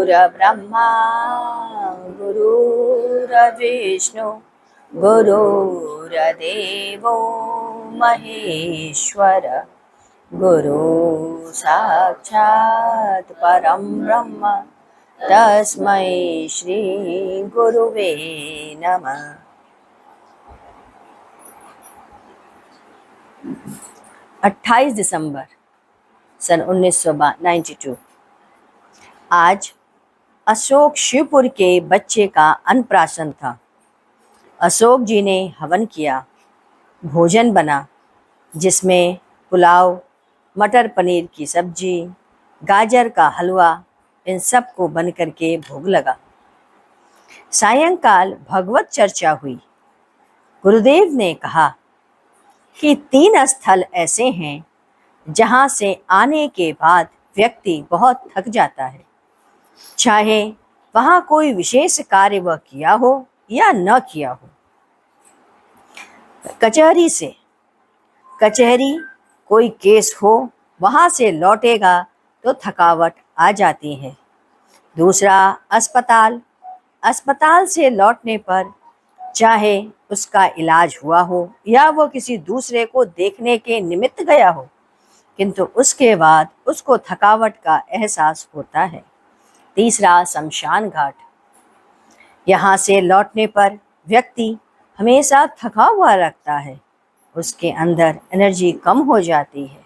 गुरुर्ब्रह्मा गुरुर्विष्णु गुरुर्देवो महेश्वर गुरु साक्षात् परं ब्रह्म तस्मै श्री गुरुवे नमः। 28 दिसंबर सन 1992। आज अशोक शिवपुर के बच्चे का अन्नप्राशन था। अशोक जी ने हवन किया, भोजन बना जिसमें पुलाव, मटर पनीर की सब्जी, गाजर का हलवा, इन सब को बन करके भोग लगा। सायंकाल भगवत चर्चा हुई। गुरुदेव ने कहा कि 3 स्थल ऐसे हैं जहाँ से आने के बाद व्यक्ति बहुत थक जाता है, चाहे वहाँ कोई विशेष कार्य वह किया हो या न किया हो। कचहरी कोई केस हो, वहाँ से लौटेगा तो थकावट आ जाती है। दूसरा अस्पताल से लौटने पर चाहे उसका इलाज हुआ हो या वो किसी दूसरे को देखने के निमित्त गया हो, किंतु उसके बाद उसको थकावट का एहसास होता है। तीसरा शमशान घाट। यहाँ से लौटने पर व्यक्ति हमेशा थका हुआ लगता है, उसके अंदर एनर्जी कम हो जाती है।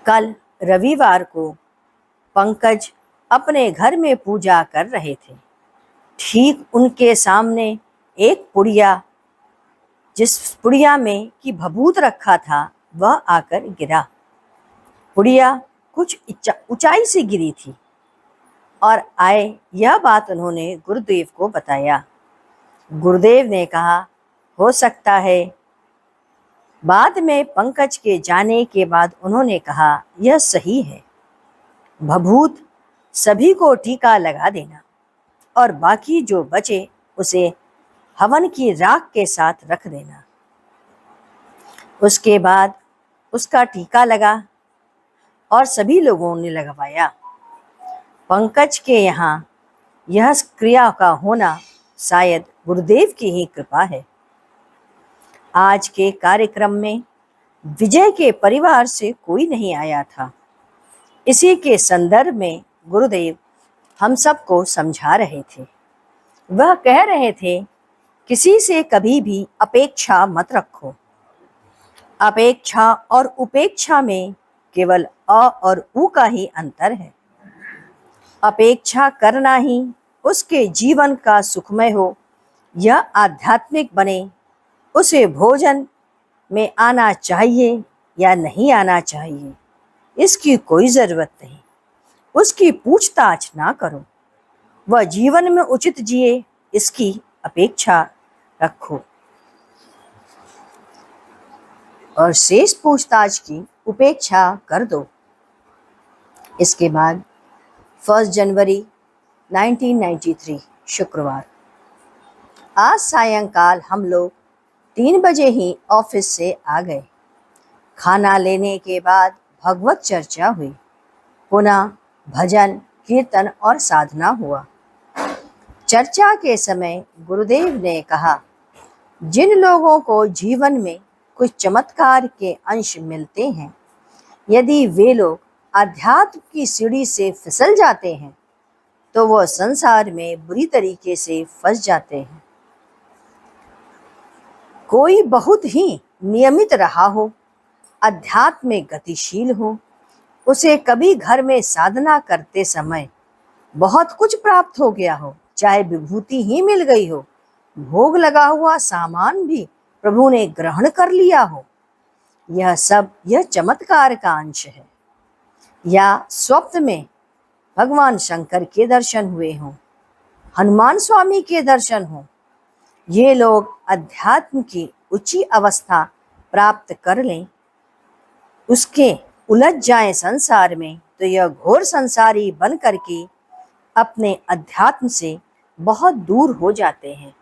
कल रविवार को पंकज अपने घर में पूजा कर रहे थे। ठीक उनके सामने एक पुड़िया, जिस पुड़िया में कि भभूत रखा था, वह आकर गिरा। पुड़िया कुछ ऊंचाई से गिरी थी और यह बात उन्होंने गुरुदेव को बताया। गुरुदेव ने कहा, हो सकता है। बाद में पंकज के जाने के बाद उन्होंने कहा, यह सही है। भभूत सभी को टीका लगा देना और बाकी जो बचे उसे हवन की राख के साथ रख देना। उसके बाद उसका टीका लगा और सभी लोगों ने लगवाया। पंकज के यहाँ यह क्रिया का होना शायद गुरुदेव की ही कृपा है। आज के कार्यक्रम में विजय के परिवार से कोई नहीं आया था। इसी के संदर्भ में गुरुदेव हम सबको समझा रहे थे। वह कह रहे थे, किसी से कभी भी अपेक्षा मत रखो। अपेक्षा और उपेक्षा में केवल अ और उ का ही अंतर है। अपेक्षा करना ही उसके जीवन का सुखमय हो या आध्यात्मिक बने, उसे भोजन में आना चाहिए या नहीं आना चाहिए, इसकी कोई जरूरत नहीं। उसकी पूछताछ ना करो। वह जीवन में उचित जिए, इसकी अपेक्षा रखो और शेष पूछताछ की उपेक्षा कर दो। इसके बाद 1 जनवरी 1993 शुक्रवार। आज सायंकाल हम लोग 3 बजे ही ऑफिस से आ गए। खाना लेने के बाद भगवत चर्चा हुई। पुनः भजन, कीर्तन और साधना हुआ। चर्चा के समय गुरुदेव ने कहा, जिन लोगों को जीवन में कुछ चमत्कार के अंश मिलते हैं, यदि वे लोग अध्यात्म की सीढ़ी से फिसल जाते हैं तो वह संसार में बुरी तरीके से फंस जाते हैं। कोई बहुत ही नियमित रहा हो, अध्यात्म में गतिशील हो, उसे कभी घर में साधना करते समय बहुत कुछ प्राप्त हो गया हो, चाहे विभूति ही मिल गई हो, भोग लगा हुआ सामान भी प्रभु ने ग्रहण कर लिया हो, यह चमत्कार का अंश है। या स्वप्न में भगवान शंकर के दर्शन हुए हों, हनुमान स्वामी के दर्शन हों, ये लोग अध्यात्म की ऊंची अवस्था प्राप्त कर लें, उसके उलझ जाएं संसार में, तो यह घोर संसारी बन करके अपने अध्यात्म से बहुत दूर हो जाते हैं।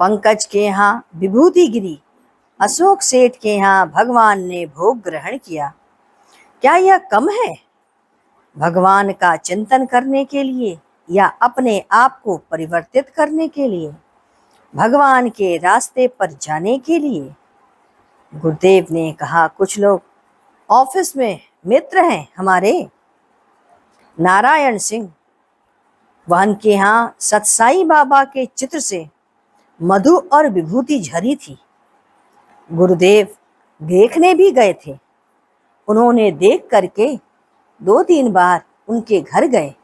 पंकज के यहाँ विभूति गिरी, अशोक सेठ के यहाँ भगवान ने भोग ग्रहण किया। क्या यह कम है? भगवान का चिंतन करने के लिए या अपने आप को परिवर्तित करने के लिए, भगवान के रास्ते पर जाने के लिए? गुरुदेव ने कहा, कुछ लोग ऑफिस में मित्र हैं हमारे। नारायण सिंह, वह के यहाँ सतसाई बाबा के चित्र से मधु और विभूति झरी थी। गुरुदेव देखने भी गए थे। उन्होंने देख करके 2-3 बार उनके घर गए।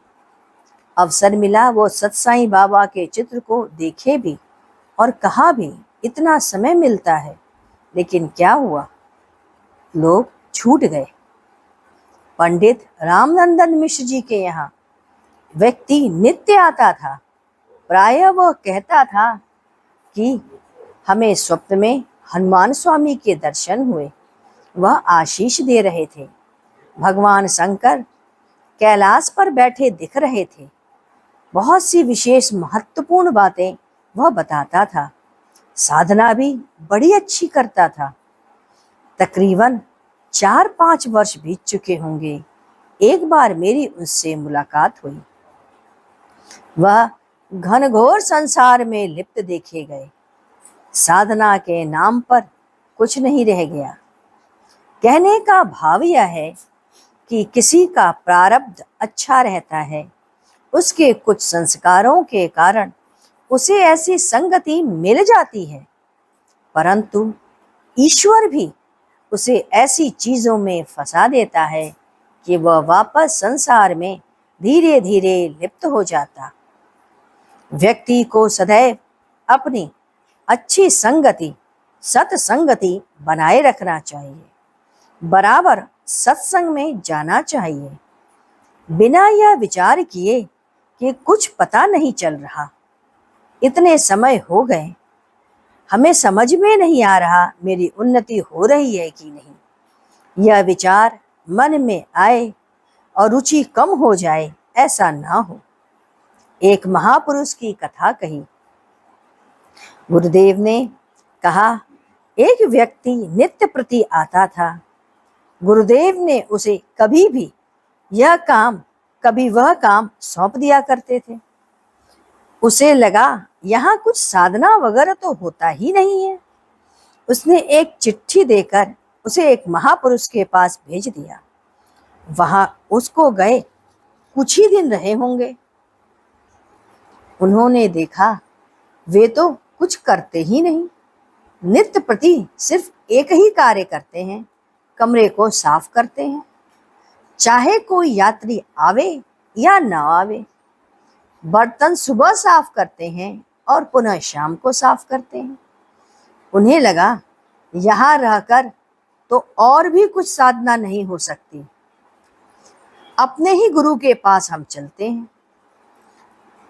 अवसर मिला वो सतसाई बाबा के चित्र को देखे भी और कहा भी, इतना समय मिलता है, लेकिन क्या हुआ, लोग छूट गए। पंडित रामनंदन मिश्र जी के यहाँ व्यक्ति नित्य आता था। प्रायः वह कहता था कि हमें स्वप्न में हनुमान स्वामी के दर्शन हुए, वह आशीष दे रहे थे। भगवान शंकर कैलाश पर बैठे दिख रहे थे। बहुत सी विशेष महत्वपूर्ण बातें वह बताता था। साधना भी बड़ी अच्छी करता था। तकरीबन 4-5 वर्ष बीत चुके होंगे। एक बार मेरी उससे मुलाकात हुई। वह घनघोर संसार में लिप्त देखे गए। साधना के नाम पर कुछ नहीं रह गया। कहने का भाव यह है कि किसी का प्रारब्ध अच्छा रहता है, उसके कुछ संस्कारों के कारण उसे ऐसी संगति मिल जाती है, परंतु ईश्वर भी उसे ऐसी चीजों में फंसा देता है कि वह वापस संसार में धीरे धीरे लिप्त हो जाता। व्यक्ति को सदैव अपनी अच्छी संगति, सत्संगति बनाए रखना चाहिए। बराबर सत्संग में जाना चाहिए, बिना यह विचार किए कि कुछ पता नहीं चल रहा, इतने समय हो गए, हमें समझ में नहीं आ रहा मेरी उन्नति हो रही है कि नहीं। यह विचार मन में आए और रुचि कम हो जाए, ऐसा ना हो। एक महापुरुष की कथा कही। गुरुदेव ने कहा, एक व्यक्ति नित्य प्रति आता था। गुरुदेव ने उसे कभी भी यह काम, कभी वह काम सौंप दिया करते थे। उसे लगा यहाँ कुछ साधना वगैरह तो होता ही नहीं है। उसने एक चिट्ठी देकर उसे एक महापुरुष के पास भेज दिया। वहां उसको गए, कुछ ही दिन रहे होंगे। उन्होंने देखा वे तो कुछ करते ही नहीं, नित्य प्रति सिर्फ एक ही कार्य करते हैं, कमरे को साफ करते हैं, चाहे कोई यात्री आवे या ना आवे। बर्तन सुबह साफ करते हैं और पुनः शाम को साफ करते हैं। उन्हें लगा यहाँ रहकर तो और भी कुछ साधना नहीं हो सकती। अपने ही गुरु के पास हम चलते हैं।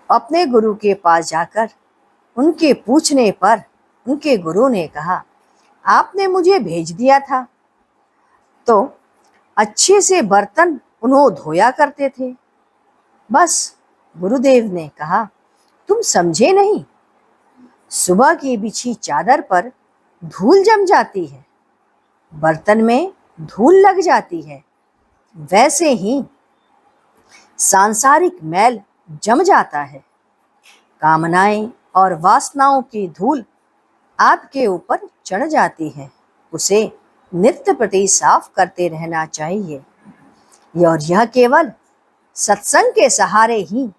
अपने गुरु के पास जाकर उनके पूछने पर उनके गुरु ने कहा, आपने मुझे भेज दिया था तो अच्छे से बर्तन उन्होंने धोया करते थे। बस गुरुदेव ने कहा, तुम समझे नहीं, सुबह की बिछी चादर पर धूल जम जाती है, बर्तन में धूल लग जाती है, वैसे ही सांसारिक मैल जम जाता है। कामनाएं और वासनाओं की धूल आपके ऊपर चढ़ जाती है, उसे नित्य प्रति साफ करते रहना चाहिए। और यह केवल सत्संग के सहारे ही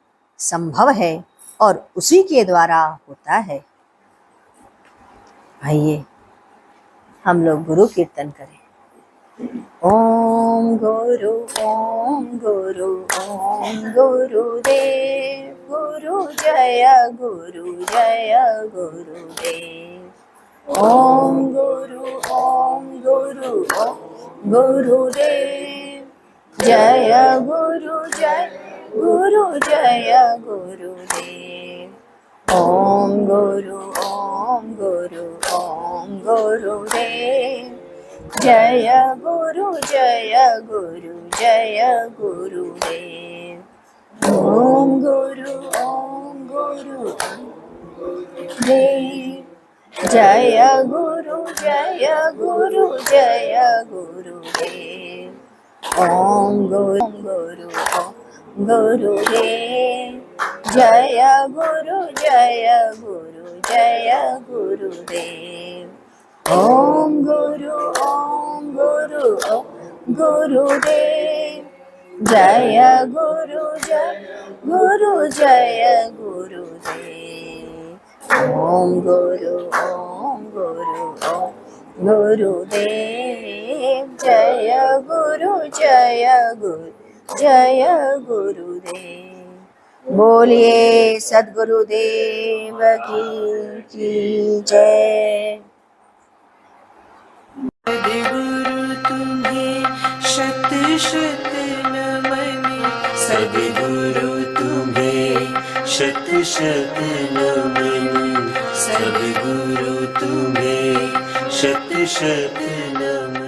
संभव है और उसी के द्वारा होता है। आइए हम लोग गुरु कीर्तन करें। ओम गुरु ओम गुरु ओम गुरुदेव, गुरु जय गुरुदेव। ओम गुरु ओम गुरुदेव, जय गुरु जय गुरुदेव। ओम गुरु ओम गुरुदेव, जय गुरु जय गुरुदेव। ओम गुरु देव, जय गुरु जय गुरुदेव। ओम गुरु गुरुदेव जय गुरु जय गुरु जय गुरुदेव। ओम गुरु गुरुदेव जय गुरु जय गुरुदेव। ओम गुरु गुरुदेव जय गुरु जय गुरुदेव। बोलिए सद्गुरुदेव की जय। सद्गुरु तुम्हें शत शत नमन, सद्गुरु तुम्हें शत शत नमन, सद्गुरु तुम्हें शत शत नमन।